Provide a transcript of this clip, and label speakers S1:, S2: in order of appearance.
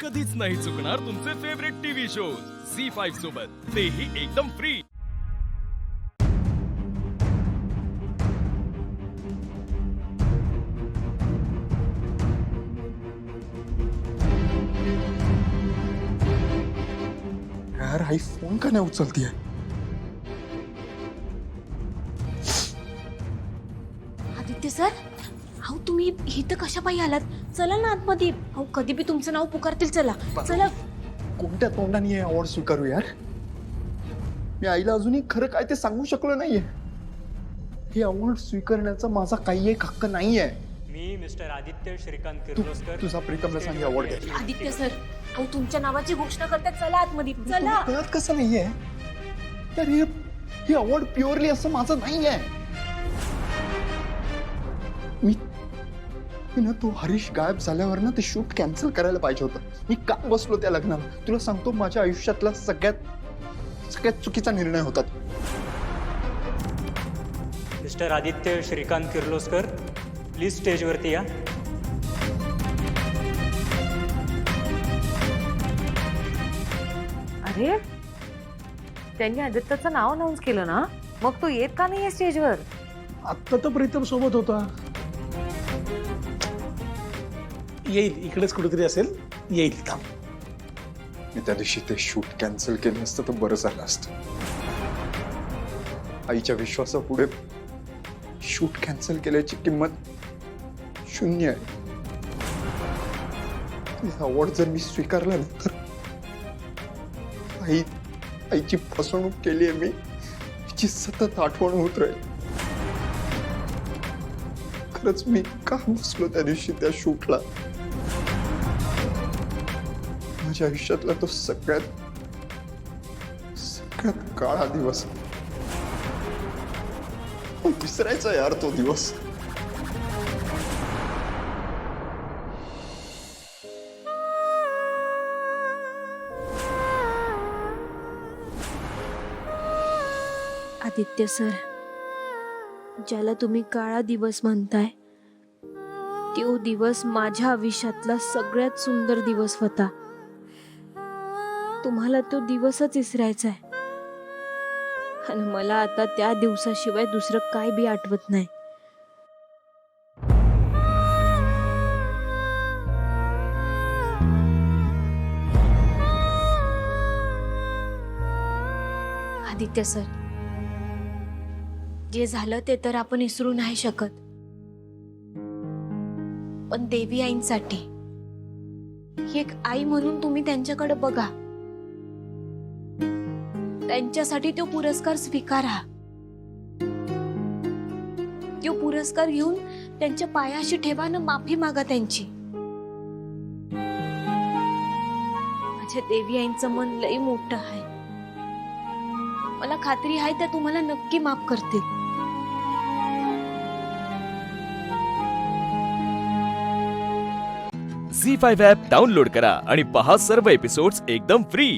S1: कधीच नाही चुकणार तुमचे फेवरेट टीव्ही शोज झी5 सोबत, तेही एकदम फ्री।
S2: यार आई फोन का नाही उचलतीये?
S3: आदित्य सर, अहो तुम्ही इथं कशा पायी आलात? चला ना आतमध्ये. अहो कधी बी तुमचं नाव पुकारतील. चला चला.
S2: कोणत्या तोंडाने हे अवॉर्ड स्वीकारू यार? मी आईला अजूनही खरं काय ते सांगू शकलो नाहीये. हे अवॉर्ड स्वीकारण्याचा माझा काही एक हक्क नाहीये.
S4: मी मिस्टर आदित्य श्रीकांत
S2: तू
S4: किर्लोस्कर
S2: तुझा प्रीतमला सांग अवॉर्ड घ्यायला.
S3: आदित्य सर, अहो तुमच्या नावाची घोषणा करतात. चला आतमध्ये. चला.
S2: कळत कसं नाहीये यार? हे अवॉर्ड प्युअरली असं माझं नाहीये. मी ना तो हरीश गायब झाल्यावर ना ते शूट कॅन्सल करायला पाहिजे होतं. मी का बसलो त्या लग्नाला? तुला सांगतो, माझ्या आयुष्यातला सगळ्यात चुकीचा निर्णय होता.
S4: मिस्टर आदित्य श्रीकांत किर्लोस्कर, प्लीज स्टेजवरती या.
S5: अरे, त्यांनी आदित्यचं नाव अनाऊन्स केलं ना, मग तो येत का नाहीये स्टेजवर?
S6: आत्ता तर प्रीतम सोबत होता. येईल, इकडेच कुठेतरी असेल, येईल. थांब.
S2: मी त्या दिवशी ते शूट कॅन्सल केलं असतं तर बरं झालं असतं. आईच्या विश्वासापुढे शूट कॅन्सल केल्याची किंमत 0 आहे. अवॉर्ड जर मी स्वीकारलं ना तर आईची फसवणूक केली आहे मी. तिची सतत आठवण होत राहील. खरंच मी का बसलो त्या दिवशी त्या शूटला? माझ्या आयुष्यातला तो सगळ्यात काळा दिवस. विसरायचा यार तो दिवस.
S3: आदित्य सर, ज्याला तुम्ही काळा दिवस म्हणताय, तो दिवस माझ्या आयुष्यातला सगळ्यात सुंदर दिवस होता. तुम्हाला तो दिवसच विसरायचा आहे. आणि मला आता त्या दिवसाशिवाय दुसरं काय बी आठवत नाही. आदित्य सर, जे झालं ते तर आपण विसरू नाही शकत, पण देवी आईंसाठी एक आई म्हणून तुम्ही त्यांच्याकडे बघा. त्यांच्यासाठी तो पुरस्कार स्वीकारा. तो पुरस्कार घेऊन त्यांच्या पायाशी ठेवा ना, माफी मागा त्यांची. माझ्या देवी आईंचं मन लई मोठं आहे. मला खात्री आहे त्या तुम्हाला नक्की माफ करतील.
S1: झी5 ॲप डाउनलोड करा आणि पहा सर्व एपिसोड्स एकदम फ्री।